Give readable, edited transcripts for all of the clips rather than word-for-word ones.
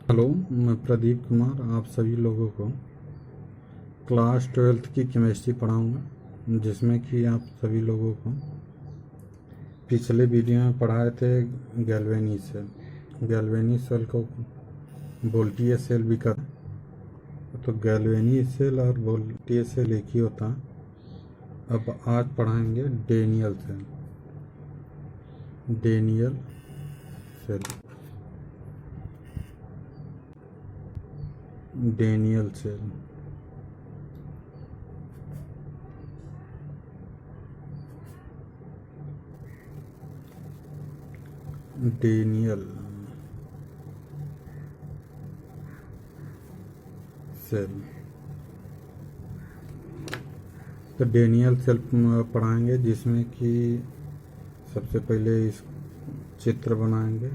Hello, मैं प्रदीप कुमार आप सभी लोगों को क्लास 12th की केमिस्ट्री पढ़ाऊंगा, जिसमें कि आप सभी लोगों को पिछले वीडियो में पढ़ाए थे गैल्वेनी सेल। गैल्वेनी सेल को वोल्टीय सेल भी कहते हैं। तो गैल्वेनी सेल और वोल्टीय सेल एक ही होता है। अब आज पढ़ाएंगे Daniell cell. Daniell cell Daniell cell Daniell cell. तो डेनियल सेल पढ़ाएंगे, जिसमें कि सबसे पहले इस चित्र बनाएंगे।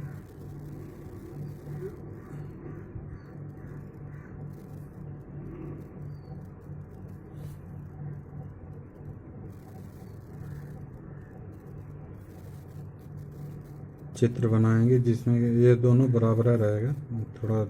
चित्र बनाएंगे जिसमें ये दोनों बराबर रहेगा। थोड़ा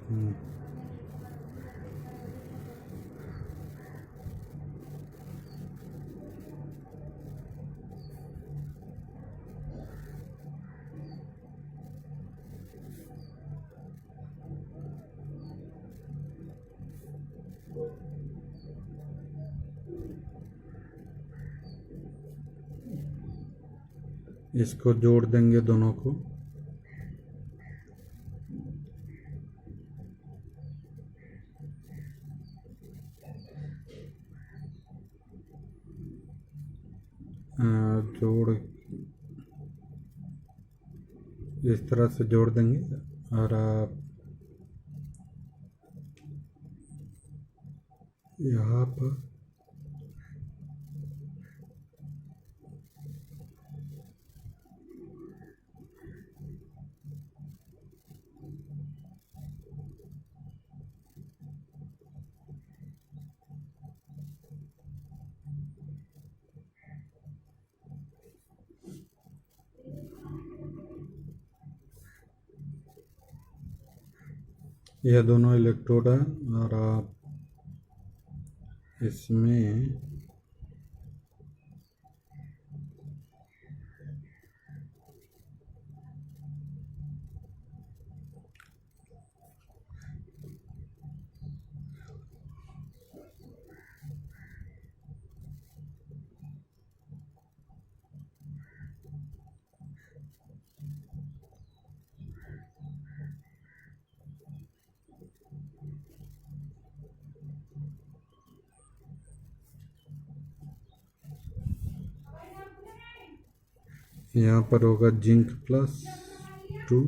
इसको जोड़ देंगे दोनों को। जोड़ इस तरह से जोड़ देंगे और आप यहाँ पर यह दोनों इलेक्ट्रोड है और आप इसमें यहाँ पर होगा जिंक+2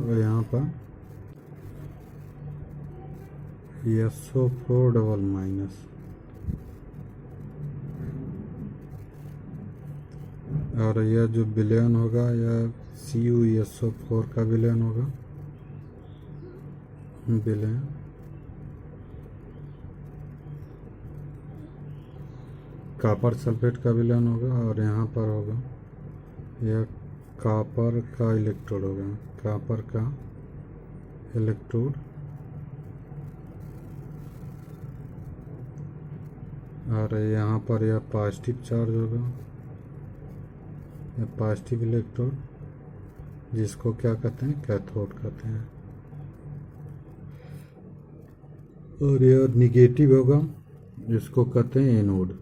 और यहाँ पर SO4 और यह जो विलयन होगा यह CuSO4 का विलयन होगा। विलयन कॉपर सल्फेट का विलयन होगा और यहाँ पर होगा यह कॉपर का इलेक्ट्रोड होगा। कॉपर का इलेक्ट्रोड और यहाँ पर यह पॉजिटिव चार्ज होगा। यह पॉजिटिव इलेक्ट्रोड, जिसको क्या कहते हैं, कैथोड कहते हैं। और यह निगेटिव होगा, जिसको कहते हैं एनोड।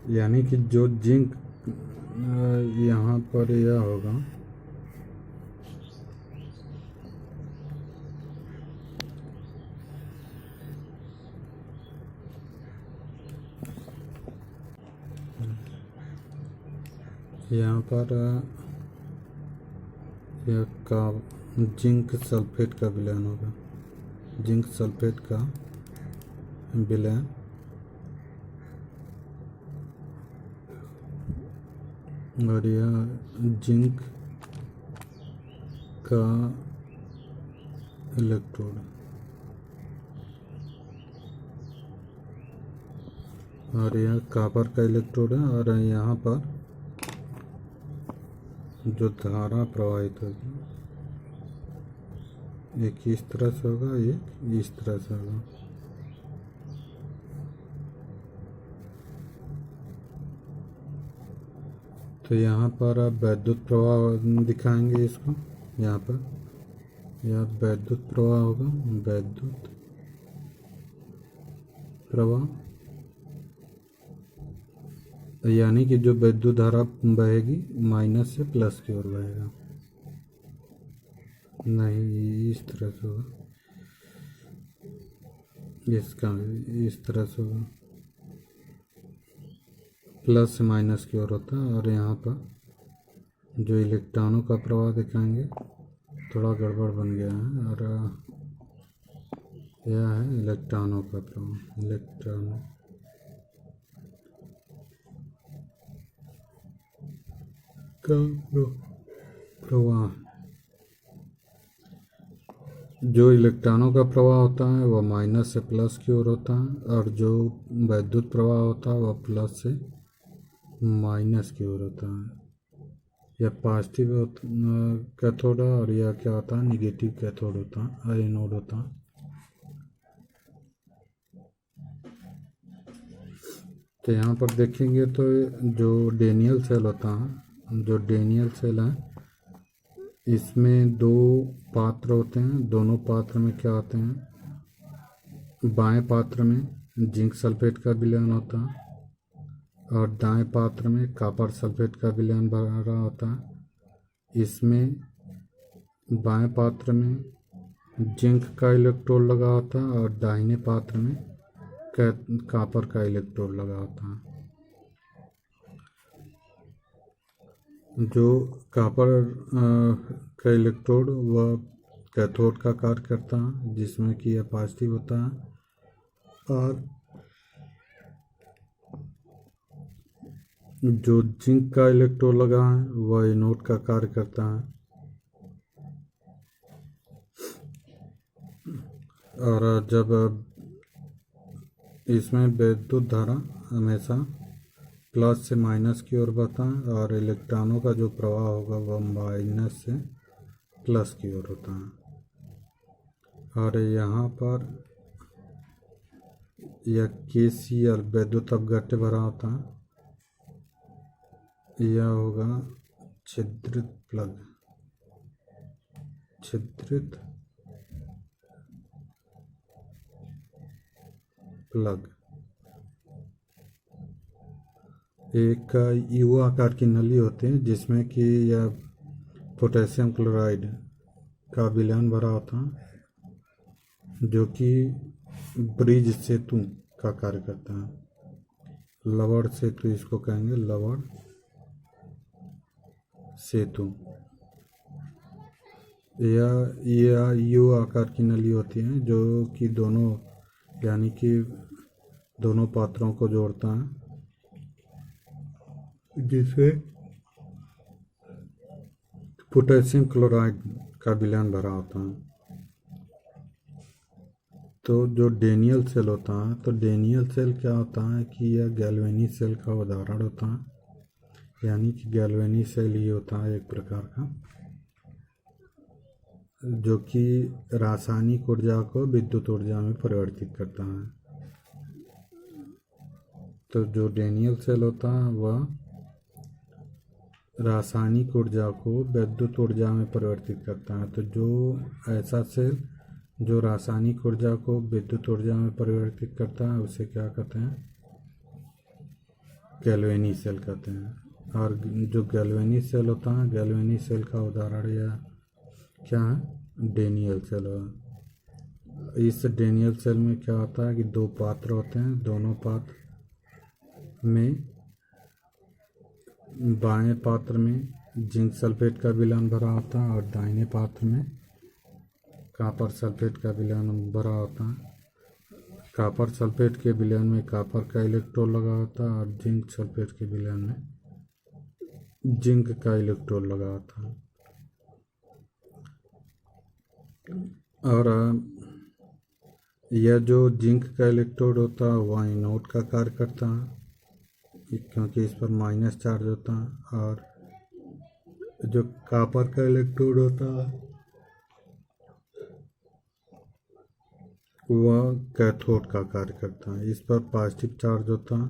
यानी कि जो जिंक यहाँ पर यह होगा, यहाँ पर यह का जिंक सल्फेट का विलयन होगा। जिंक सल्फेट का विलयन और यह जिंक का इलेक्ट्रोड और यह कॉपर का इलेक्ट्रोड है। और यहाँ पर जो धारा प्रवाहित होगी एक इस तरह से होगा, एक इस तरह से होगा। तो यहाँ पर आप वैद्युत प्रवाह दिखाएंगे इसको, यहाँ पर यह वैद्युत प्रवाह होगा, वैद्युत प्रवाह, यानी कि जो विद्युत धारा बहेगी माइनस से प्लस की ओर बहेगा, नहीं इस तरह से होगा, इसका इस तरह से होगा, प्लस से माइनस की ओर होता है। और यहाँ पर जो इलेक्ट्रॉनों का प्रवाह दिखाएंगे, थोड़ा गड़बड़ बन गया है, और यह है इलेक्ट्रॉनों का प्रवाह, इलेक्ट्रॉनों का प्रवाह। जो इलेक्ट्रॉनों का प्रवाह होता है वह माइनस से प्लस की ओर होता है, और जो वैद्युत प्रवाह होता है वह प्लस से माइनस की ओर होता है। यह पॉजिटिव कैथोड है, और यह क्या होता है, निगेटिव कैथोड होता है, एनोड होता है। तो यहाँ पर देखेंगे तो जो डैनियल सेल होता है, जो डैनियल सेल है, इसमें दो पात्र होते हैं। दोनों पात्र में क्या होते हैं, बाएं पात्र में जिंक सल्फेट का विलयन होता है, और दाएं पात्र में कॉपर सल्फेट का विलयन भरा होता है। इसमें बाएं पात्र में जिंक का इलेक्ट्रोड लगा होता है, और दाहिने पात्र में कॉपर का इलेक्ट्रोड लगा होता है। जो कॉपर का इलेक्ट्रोड वह कैथोड का कार्य करता है, जिसमें कि यह पॉजिटिव होता है, और जो जिंक का इलेक्ट्रोड लगा है वह एनोड का कार्य करता है। और जब इसमें विद्युत धारा हमेशा प्लस से माइनस की ओर बहता है, और इलेक्ट्रॉनों का जो प्रवाह होगा वह माइनस से प्लस की ओर होता है। और यहाँ पर यह KCl विद्युत अपघट्य भरा होता है, यह होगा छिद्रित प्लग, छिद्रित प्लग। एक यू आकार की नली होती है, जिसमें कि यह पोटेशियम क्लोराइड का विलयन भरा होता है, जो कि ब्रिज सेतु का कार्य करता है। लवण सेतु इसको कहेंगे, लवण सेतु। यह यू आकार की नली होती है, जो कि दोनों, यानी कि दोनों पात्रों को जोड़ता है, जिससे पोटेशियम क्लोराइड का विलयन भरा होता है। तो जो डैनियल सेल होता है, तो डैनियल सेल क्या होता है कि यह गैल्वेनी सेल का उदाहरण होता है, यानी कि गैल्वेनी सेल ही होता है एक प्रकार का, जो कि रासायनिक ऊर्जा को विद्युत ऊर्जा में परिवर्तित करता है। तो जो डैनियल सेल होता है वह रासायनिक ऊर्जा को विद्युत ऊर्जा में परिवर्तित करता है। तो जो ऐसा सेल जो रासायनिक ऊर्जा को विद्युत ऊर्जा में परिवर्तित करता है उसे क्या कहते हैं, गैल्वेनी सेल कहते हैं। और जो गैल्वेनी सेल होता है, गैल्वेनी सेल का उदाहरण यह क्या है, डैनियल सेल है। इस डैनियल सेल में क्या होता है कि दो पात्र होते हैं, दोनों पात्र में बाएं पात्र में जिंक सल्फेट का विलयन भरा होता है, और दाहिने पात्र में कॉपर सल्फेट का विलयन भरा होता है। कॉपर सल्फेट के विलयन में कॉपर का इलेक्ट्रोड लगा होता है, और जिंक सल्फेट के विलयन में जिंक का इलेक्ट्रोड लगा होता है। और यह जो जिंक का इलेक्ट्रोड होता है वह एनोड का कार्य करता है, क्योंकि इस पर माइनस चार्ज होता है, और जो कॉपर का इलेक्ट्रोड होता है वह कैथोड का कार्य करता है। इस पर पॉजिटिव चार्ज होता है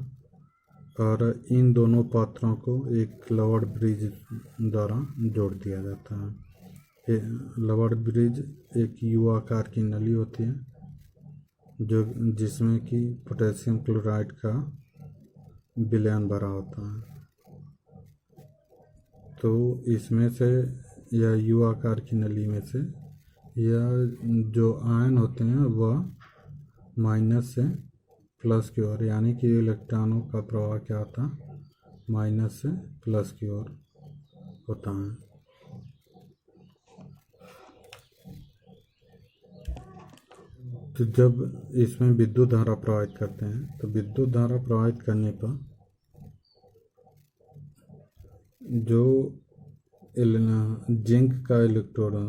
और इन दोनों पात्रों को एक लवर्ड ब्रिज द्वारा जोड़ दिया जाता है। लवर्ड ब्रिज एक यू आकार की नली होती है जो जिसमें कि पोटेशियम क्लोराइड का विलयन भरा होता है। तो इसमें से या यू आकार की नली में से यह जो आयन होते हैं वह माइनस से प्लस की ओर, यानी कि इलेक्ट्रॉनों का प्रवाह क्या होता है, माइनस से प्लस की ओर होता है। तो जब इसमें विद्युत धारा प्रवाहित करते हैं तो विद्युत धारा प्रवाहित करने पर जो जिंक का इलेक्ट्रोड है,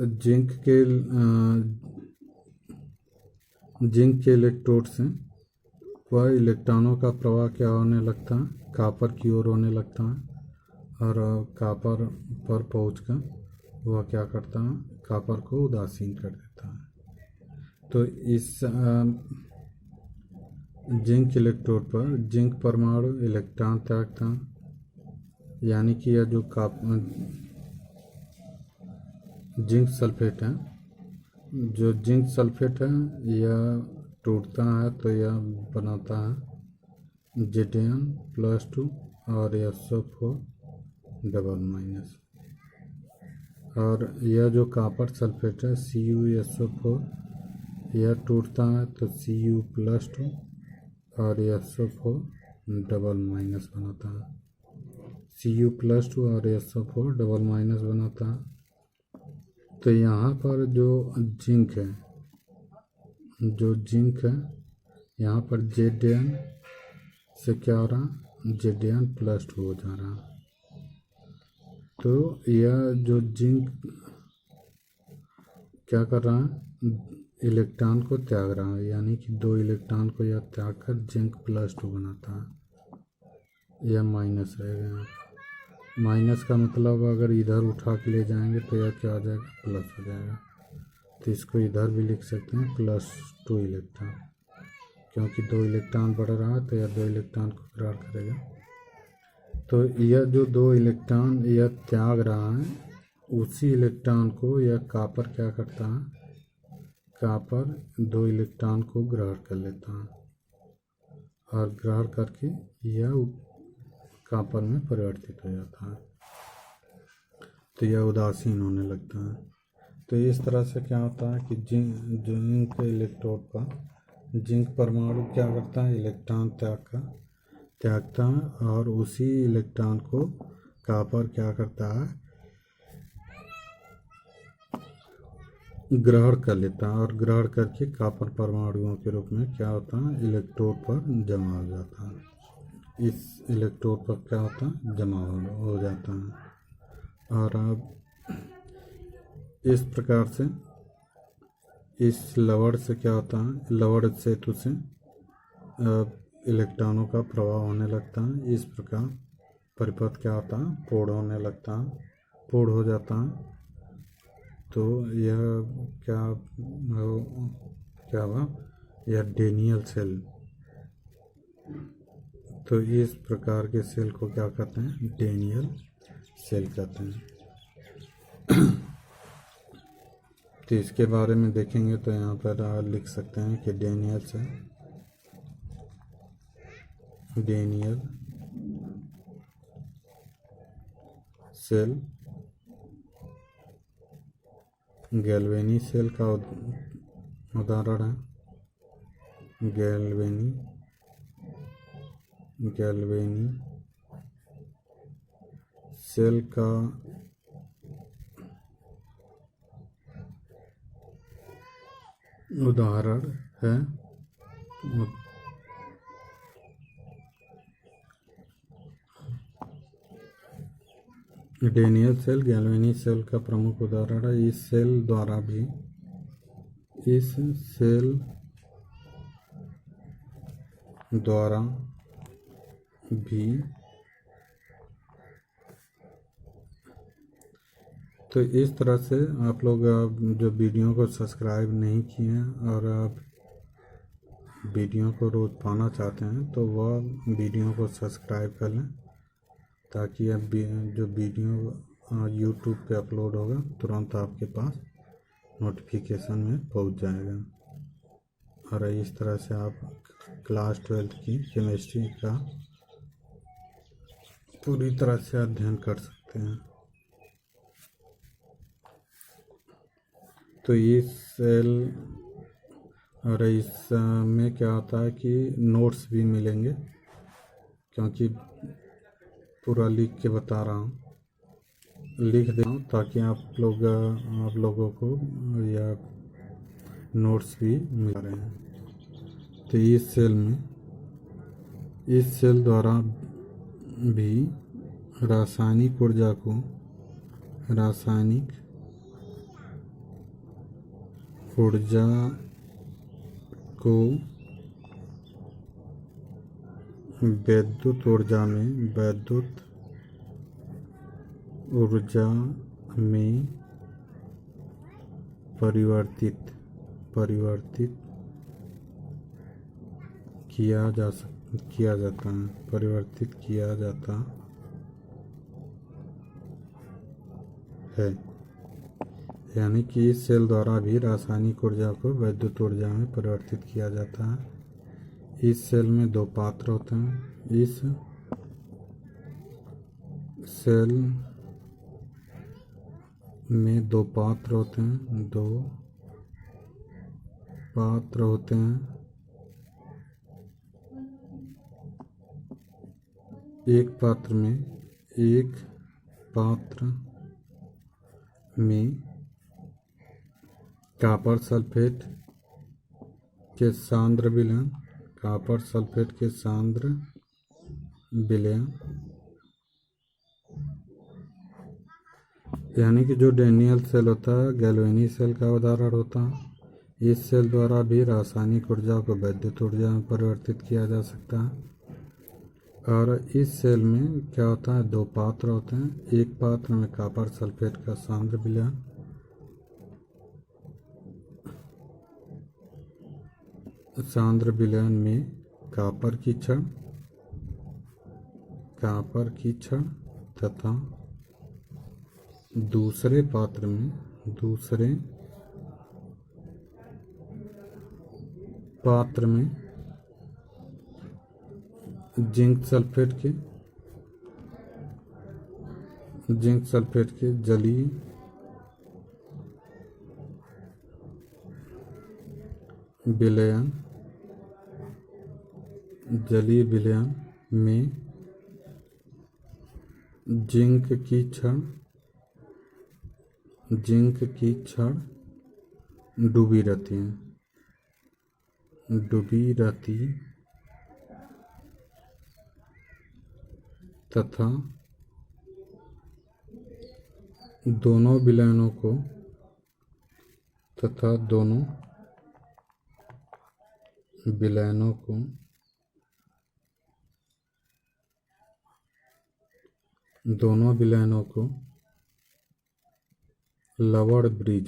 जिंक के इलेक्ट्रोड से वह इलेक्ट्रॉनों का प्रवाह क्या होने लगता है, कॉपर की ओर होने लगता है और कॉपर पर पहुंचकर वह क्या करता है, कॉपर को उदासीन कर देता है। तो इस जिंक इलेक्ट्रोड पर जिंक परमाणु इलेक्ट्रॉन त्यागता है, यानी कि यह जो जिंक सल्फेट है, जो जिंक सल्फेट है यह टूटता है तो यह बनाता है Zn+2 और SO4 डबल माइनस। और यह जो कॉपर सल्फेट है CuSO4 यह टूटता है तो Cu+2 और SO4 डबल माइनस बनाता है। Cu+2 और SO4 डबल माइनस बनाता है। तो यहाँ पर जो जिंक है, यहाँ पर Zn से क्या हो रहा है, Zn+2 हो जा रहा है। तो यह जो जिंक क्या कर रहा है, इलेक्ट्रॉन को त्याग रहा है, यानी कि 2 इलेक्ट्रॉन को यह त्याग कर Zinc+2 बनाता है। यह माइनस रहेगा यहाँ। माइनस का मतलब अगर इधर उठा के ले जाएंगे तो यह क्या हो जाएगा, प्लस हो जाएगा। तो इसको इधर भी लिख सकते हैं +2 इलेक्ट्रॉन, क्योंकि 2 इलेक्ट्रॉन बढ़ रहा है तो यह 2 इलेक्ट्रॉन को ग्रहण करेगा। तो यह जो 2 इलेक्ट्रॉन यह त्याग रहा है, उसी इलेक्ट्रॉन को यह कॉपर क्या करता है, कॉपर 2 इलेक्ट्रॉन को ग्रहण कर लेता है और ग्रहण करके यह कॉपर में परिवर्तित हो जाता है, तो यह उदासीन होने लगता है। तो इस तरह से क्या होता है कि जिंक इलेक्ट्रोड पर जिंक परमाणु क्या करता है, इलेक्ट्रॉन त्यागता है और उसी इलेक्ट्रॉन को कॉपर क्या करता है, ग्रहण कर लेता है और ग्रहण करके कॉपर परमाणुओं के रूप में क्या होता है, इलेक्ट्रोड पर जमा हो जाता है। इस इलेक्ट्रोड पर क्या होता है, जमा हो जाता है। और अब इस प्रकार से इस लवड़ से क्या होता है, लवड़ सेतु से इलेक्ट्रॉनों का प्रवाह होने लगता है। इस प्रकार परिपथ क्या होता है, पूर्ण होने लगता है, पूर्ण हो जाता है। तो यह क्या हुआ, यह डेनियल सेल। तो इस प्रकार के सेल को क्या कहते हैं, डेनियल सेल कहते हैं। तो इसके बारे में देखेंगे तो यहाँ पर लिख सकते हैं कि डेनियल सेल गैल्वेनी सेल का उदाहरण है। गैल्वेनी सेल का उदाहरण है डेनियल सेल। गैल्वेनी सेल का प्रमुख उदाहरण है। इस सेल द्वारा भी तो इस तरह से आप लोग जो वीडियो को सब्सक्राइब नहीं किए हैं और आप वीडियो को रोज़ पाना चाहते हैं तो वह वीडियो को सब्सक्राइब कर लें, ताकि अब जो वीडियो यूट्यूब पे अपलोड होगा तुरंत आपके पास नोटिफिकेशन में पहुंच जाएगा। और इस तरह से आप क्लास 12 की केमिस्ट्री का पूरी तरह से अध्ययन कर सकते हैं। तो इस सेल और इसमें क्या होता है कि नोट्स भी मिलेंगे, क्योंकि पूरा लिख के बता रहा हूँ, लिख दे रहा हूँ ताकि आप लोगों को या नोट्स भी मिल रहे हैं। तो इस सेल द्वारा भी रासायनिक ऊर्जा को विद्युत ऊर्जा में परिवर्तित किया जाता है। यानी कि इस सेल द्वारा भी रासायनिक ऊर्जा को विद्युत ऊर्जा में परिवर्तित किया जाता है। इस सेल में दो पात्र होते हैं। इस सेल में दो पात्र होते हैं। एक पात्र में कॉपर सल्फेट के सांद्र विलयन यानी कि जो डैनियल सेल होता है गैल्वेनी सेल का उदाहरण होता है। इस सेल द्वारा भी रासायनिक ऊर्जा को विद्युत ऊर्जा में परिवर्तित किया जा सकता है। और इस सेल में क्या होता है, दो पात्र होते हैं। एक पात्र में कॉपर सल्फेट का सांद्र विलयन, में कॉपर की छड़ तथा दूसरे पात्र में जिंक सल्फेट के जलीय विलयन में जिंक की छड़ डूबी रहती तथा दोनों विलयनों को लवण ब्रिज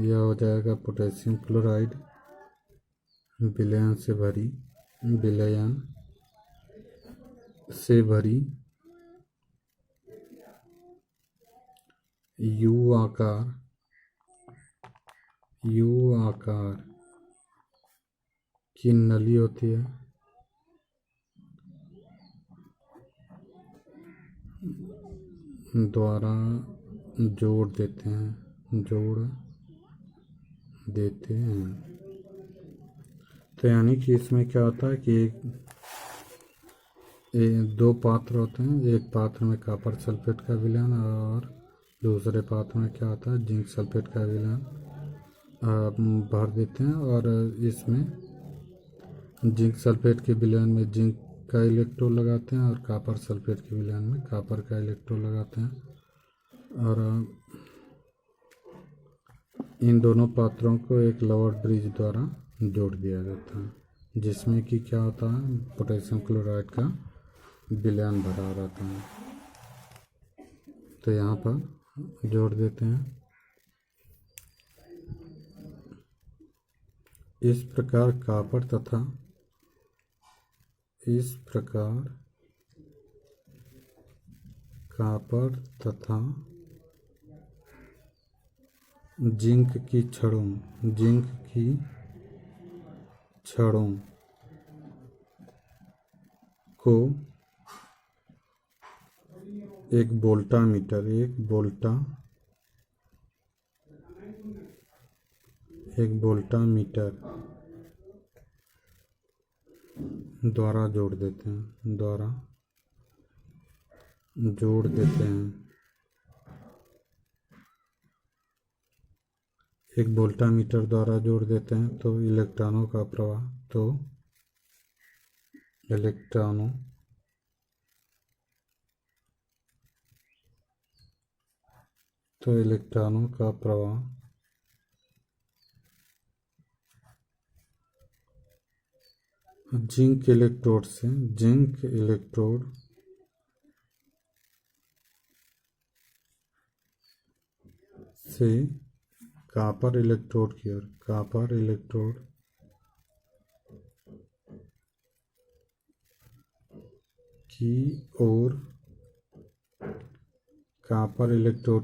यह हो जाएगा पोटेशियम क्लोराइड विलयन से भरी यू आकार की नली होती है। द्वारा जोड़ देते हैं। तो यानी कि इसमें क्या होता है कि दो पात्र होते हैं। एक पात्र में कॉपर सल्फेट का विलयन और दूसरे पात्र में क्या होता है, जिंक सल्फेट का विलयन भर देते हैं। और इसमें जिंक सल्फेट के विलयन में जिंक का इलेक्ट्रोड लगाते हैं और कॉपर सल्फेट के विलयन में कॉपर का इलेक्ट्रोड लगाते हैं। और इन दोनों पात्रों को एक लोअर ब्रिज द्वारा जोड़ दिया जाता है, जिसमें कि क्या होता है, पोटेशियम क्लोराइड का विलयन भरा रहता है। तो यहाँ पर जोड़ देते हैं। इस प्रकार कॉपर तथा जिंक की छड़ों को एक वोल्टामीटर द्वारा जोड़ देते हैं। एक वोल्टामीटर द्वारा जोड़ देते हैं तो इलेक्ट्रॉनों का प्रवाह इलेक्ट्रॉनों का प्रवाह जिंक इलेक्ट्रोड से कॉपर इलेक्ट्रोड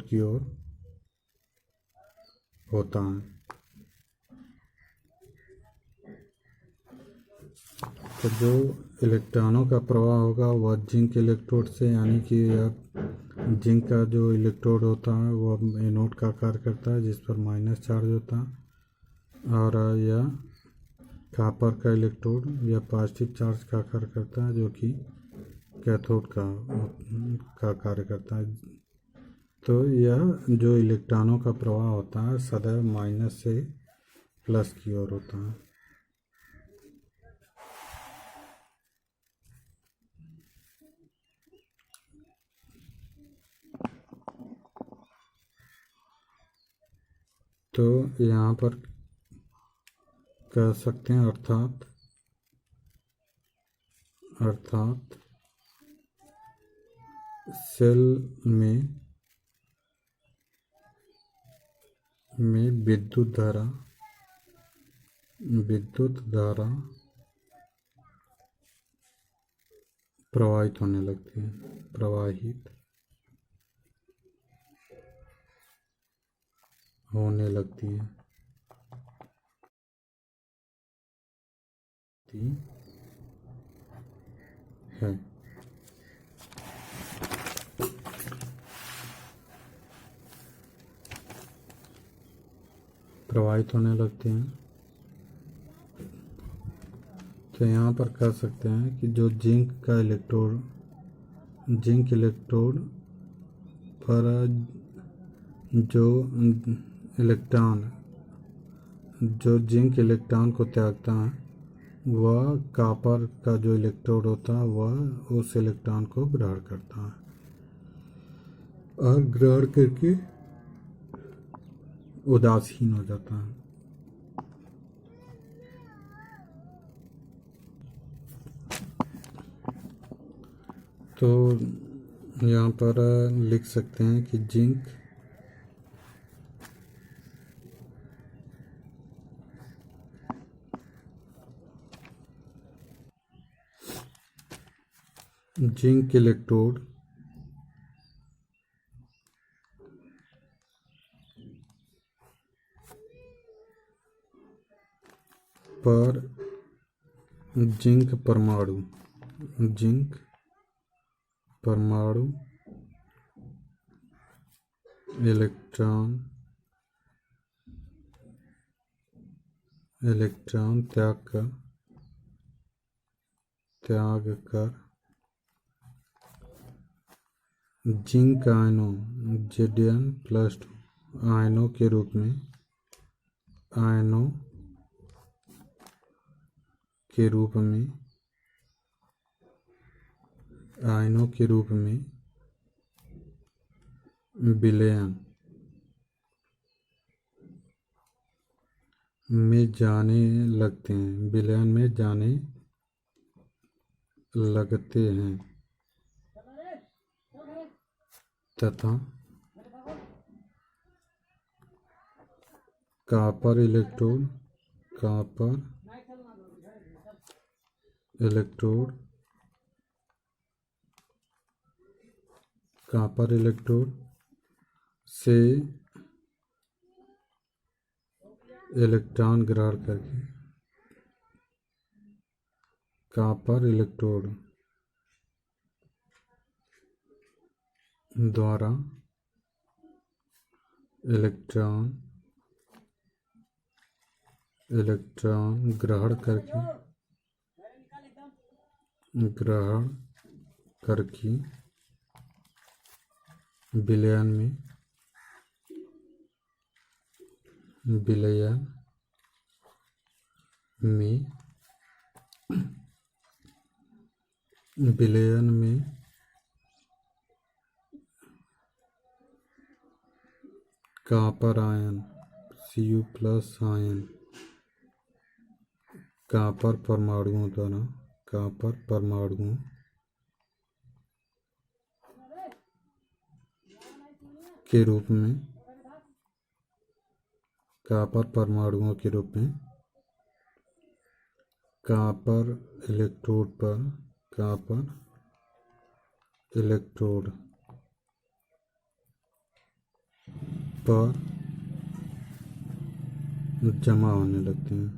की ओर होता है। तो जो इलेक्ट्रॉनों का प्रवाह होगा वह जिंक इलेक्ट्रोड से, यानी कि जिंक का जो इलेक्ट्रोड होता है वह एनोड का कार्य करता है, जिस पर माइनस चार्ज होता है, और यह कॉपर का इलेक्ट्रोड या पॉजिटिव चार्ज का कार्य करता है, जो कि कैथोड का कार्य करता है। तो यह जो इलेक्ट्रॉनों का प्रवाह होता है सदैव माइनस से प्लस की ओर होता है। तो यहाँ पर कह सकते हैं अर्थात सेल में विद्युत धारा प्रवाहित होने लगती है। प्रवाहित होने लगते हैं। तो यहाँ पर कह सकते हैं कि जो जिंक इलेक्ट्रोड पर जो जिंक इलेक्ट्रॉन को त्यागता है वह कॉपर का जो इलेक्ट्रोड होता है वह उस इलेक्ट्रॉन को ग्रहण करता है और ग्रहण करके उदासीन हो जाता है। तो यहाँ पर लिख सकते हैं कि जिंक इलेक्ट्रोड पर जिंक परमाणु इलेक्ट्रॉन त्याग कर जिंक आयनों Zn+2 आयनों के रूप में विलयन में जाने लगते हैं, विलयन में जाने लगते हैं तथा कॉपर इलेक्ट्रोड कॉपर इलेक्ट्रोड से इलेक्ट्रॉन ग्रहण करके कॉपर इलेक्ट्रोड द्वारा इलेक्ट्रॉन ग्रहण करके विलयन में copper ion Cu+ ion copper परमाणुओं द्वारा के रूप में कॉपर इलेक्ट्रोड पर जमा होने लगते हैं।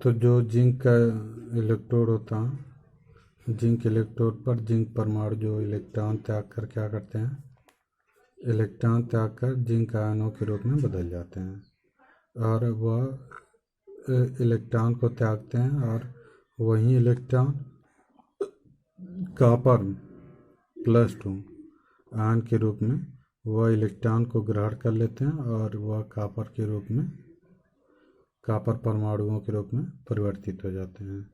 तो जो जिंक का इलेक्ट्रोड होता है, जिंक इलेक्ट्रोड पर जिंक परमाणु जो इलेक्ट्रॉन त्याग कर क्या करते हैं, इलेक्ट्रॉन त्याग कर जिंक आयनों के रूप में बदल जाते हैं और वह इलेक्ट्रॉन को त्यागते हैं और वही इलेक्ट्रॉन Cu+2 आयन के रूप में वह इलेक्ट्रॉन को ग्रहण कर लेते हैं और वह कॉपर परमाणुओं के रूप में परिवर्तित हो जाते हैं।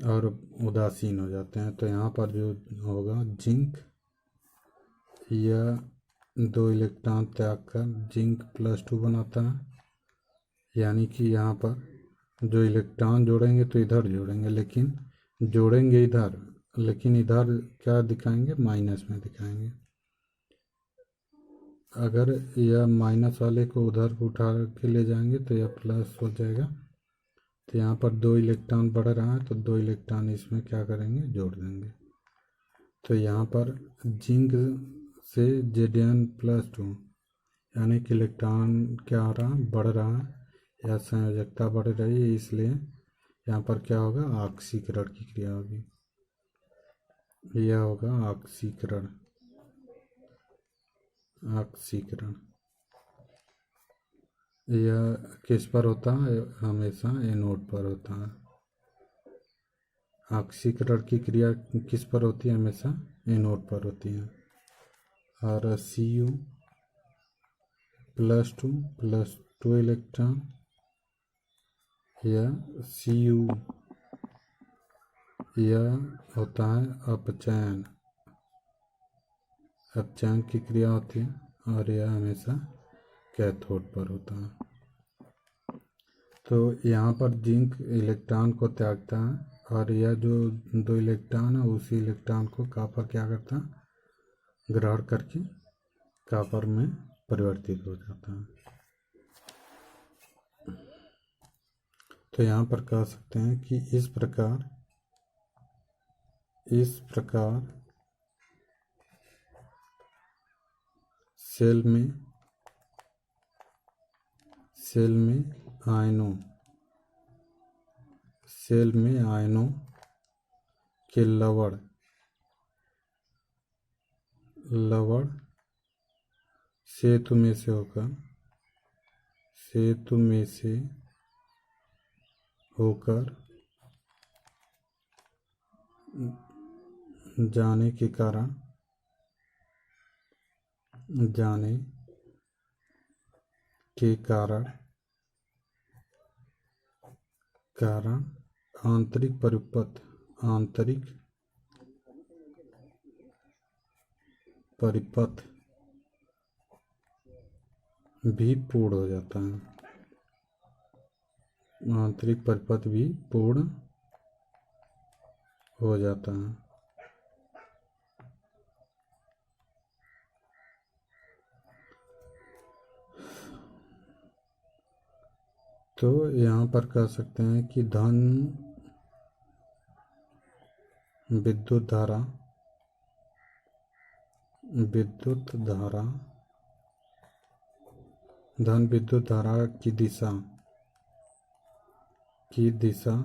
और उदासीन हो जाते हैं। तो यहाँ पर जो होगा जिंक, यह 2 इलेक्ट्रॉन त्याग कर जिंक+2 बनाता है, यानी कि यहाँ पर जो इलेक्ट्रॉन जोड़ेंगे तो इधर जोड़ेंगे, लेकिन इधर क्या दिखाएंगे, माइनस में दिखाएंगे। अगर यह माइनस वाले को उधर उठा के ले जाएंगे तो यह प्लस हो जाएगा। तो यहाँ पर 2 इलेक्ट्रॉन बढ़ रहा है तो 2 इलेक्ट्रॉन इसमें क्या करेंगे, जोड़ देंगे। तो यहाँ पर जिंक से Zn+2 यानी कि इलेक्ट्रॉन क्या हो रहा है, बढ़ रहा है, या संयोजकता बढ़ रही है, इसलिए यहाँ पर क्या होगा, ऑक्सीकरण की क्रिया होगी। यह होगा ऑक्सीकरण। यह किस पर होता है, हमेशा एनोड पर होता है। ऑक्सीकरण की क्रिया किस पर होती है, हमेशा एनोड पर होती है। और Cu+2 इलेक्ट्रॉन, यह होता है अपचयन की क्रिया होती है और यह हमेशा कैथोड पर होता है। तो यहाँ पर जिंक इलेक्ट्रॉन को त्यागता है और यह जो 2 इलेक्ट्रॉन है उसी इलेक्ट्रॉन को कॉपर क्या करता है, ग्रहण करके कॉपर में परिवर्तित हो जाता है। तो यहाँ पर कह सकते हैं कि इस प्रकार सेल में आयनों के लवण सेतु में से होकर जाने के कारण जाने के कारण आंतरिक परिपथ भी पूर्ण हो जाता है। आंतरिक परिपथ भी पूर्ण हो जाता है। तो यहाँ पर कह सकते हैं कि धन विद्युत धारा की दिशा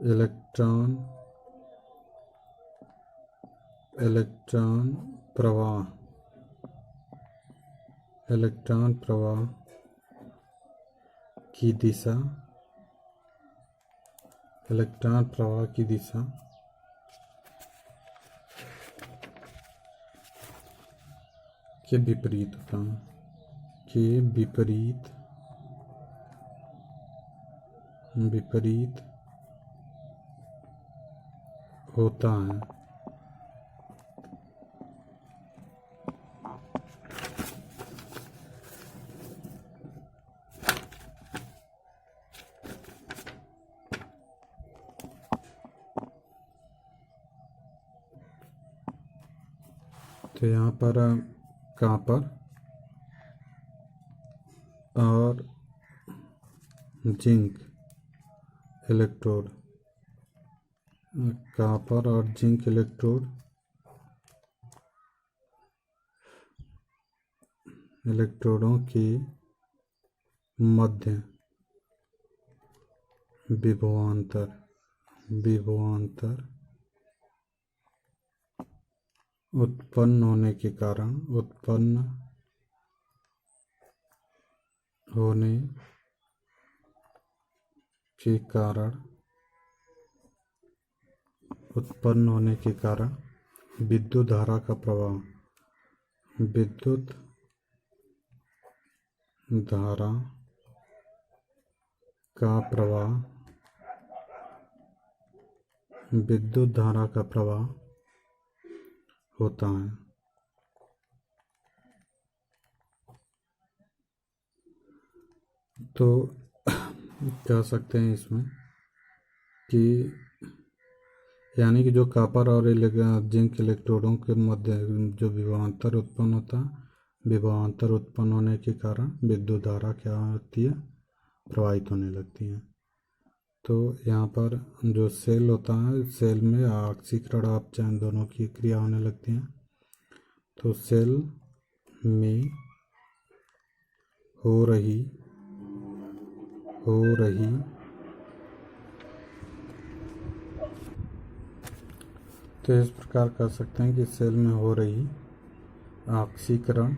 इलेक्ट्रॉन प्रवाह की दिशा के विपरीत होता है। विपरीत होता है। तो यहाँ पर कॉपर और जिंक इलेक्ट्रोड इलेक्ट्रोडों के मध्य विभवांतर उत्पन्न होने के कारण विद्युत धारा का प्रवाह होता है। तो कह सकते हैं इसमें कि यानी कि जो कॉपर और जिंक इलेक्ट्रोडों के मध्य जो विभवांतर उत्पन्न होता है, विभवांतर उत्पन्न होने के कारण विद्युत धारा क्या होती है, प्रवाहित होने लगती है। तो यहाँ पर जो सेल होता है, सेल में ऑक्सीकरण अपचयन दोनों की क्रिया होने लगती है। तो सेल में हो रही तो इस प्रकार कह सकते हैं कि सेल में हो रही ऑक्सीकरण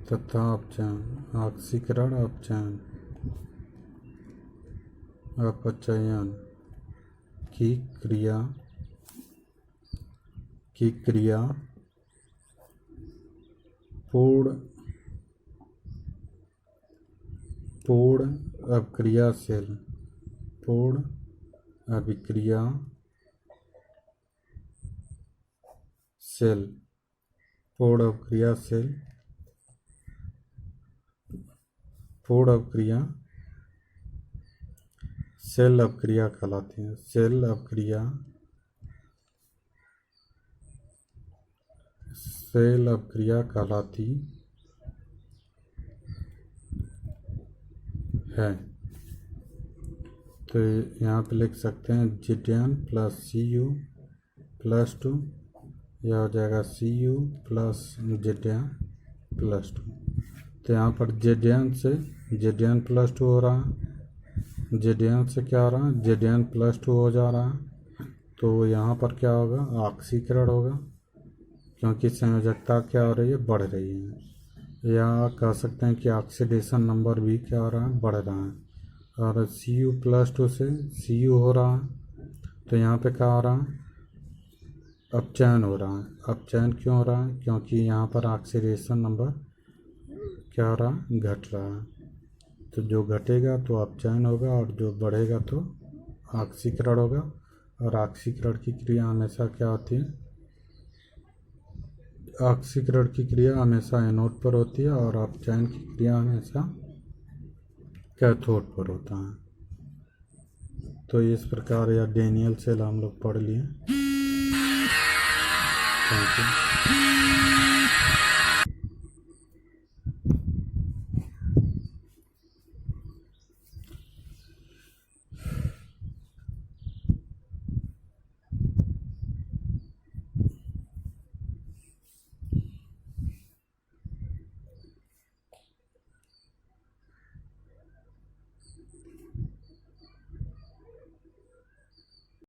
तथा अपचयन की क्रिया पूर्ण अभिक्रियाशील सेल अभिक्रिया कहलाती है। सेल अभिक्रिया कहलाती है। तो यहाँ पे लिख सकते हैं Zn प्लस Cu प्लस 2, यह हो जाएगा Cu प्लस Zn प्लस 2। तो यहाँ पर Zn प्लस 2 हो रहा है, Zn से क्या हो रहा है, Zn प्लस 2 हो जा रहा है। तो यहाँ पर क्या होगा, ऑक्सीकरण होगा, क्योंकि संयोजकता क्या हो रही है, बढ़ रही है। या कह सकते हैं कि ऑक्सीडेशन नंबर भी क्या हो रहा है, बढ़ रहा है। और Cu+2 से Cu हो रहा है, तो यहाँ पे क्या हो रहा है, अपचयन हो रहा है। अपचयन क्यों हो रहा है, क्योंकि यहाँ पर ऑक्सीडेशन नंबर क्या हो रहा है, घट रहा है। तो जो घटेगा तो अपचयन होगा, और जो बढ़ेगा तो ऑक्सीकरण होगा। और ऑक्सीकरण की क्रिया हमेशा क्या होती है, ऑक्सीकरण की क्रिया हमेशा एनोड पर होती है, और अपचयन की क्रिया हमेशा कैथोड पर होता है। तो इस प्रकार यह डैनियल सेल हम लोग पढ़ लिए। Thank you.